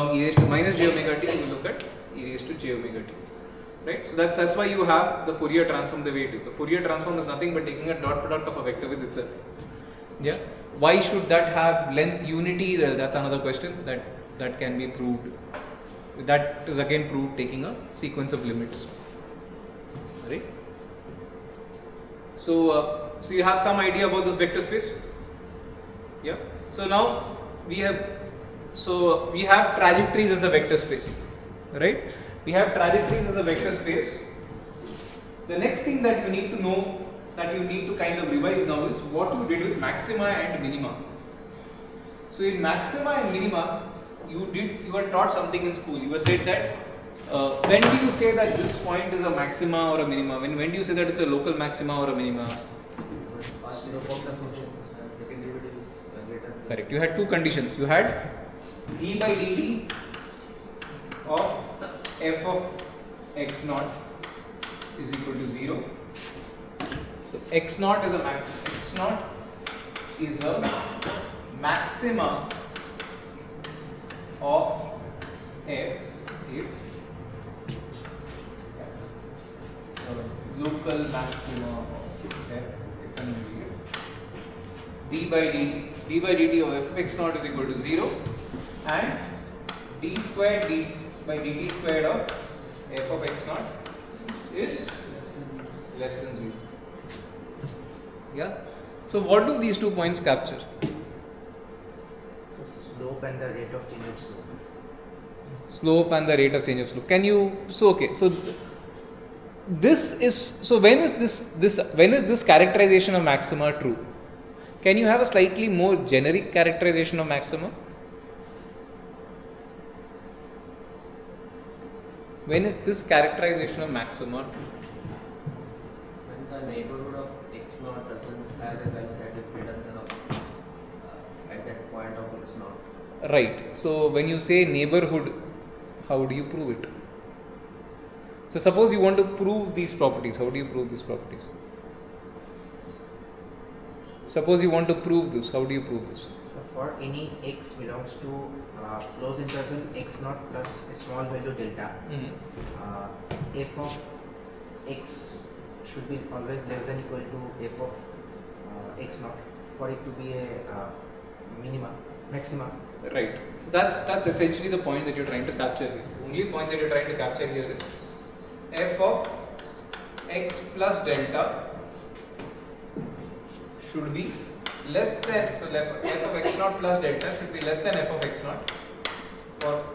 log e raised to minus j omega t, you look at e raised to j omega t. Right? So that's why you have the Fourier transform the way it is. The Fourier transform is nothing but taking a dot product of a vector with itself. Yeah. Why should that have length unity? Well, that's another question that can be proved. That is again proved taking a sequence of limits. Right? So you have some idea about this vector space. Yeah. So now we have trajectories as a vector space, right? We have trajectories as a vector space. The next thing that you need to know, that you need to kind of revise now, is what you did with maxima and minima. So in maxima and minima, you were taught something in school. You were said that when do you say that this point is a maxima or a minima? When do you say that it's a local maxima or a minima? Correct. You had two conditions. You had d by dt of f of x naught is equal to 0. So x naught is a maxima of f if local maxima of f d by dt of f of x naught is equal to 0 and d squared d by dt squared of f of x naught is less than 0. Yeah. So what do these 2 points capture? Slope and the rate of change of slope. Slope and the rate of change of slope. Can you? So okay. So this is. So when is this characterization of maxima true? Can you have a slightly more generic characterization of maxima? When is this characterization of maxima true? When the neighborhood of x naught doesn't have a value that is greater than at that point of x naught. Right. So when you say neighborhood, how do you prove it? So suppose you want to prove these properties. How do you prove these properties? Suppose you want to prove this. How do you prove this? So for any x belongs to closed interval x naught plus a small value delta, f of x should be always less than equal to f of x naught for it to be a maxima. Right. So that's essentially the point that you're trying to capture here. The only point that you're trying to capture here is f of x plus delta should be less than, so f of x naught plus delta should be less than f of x naught for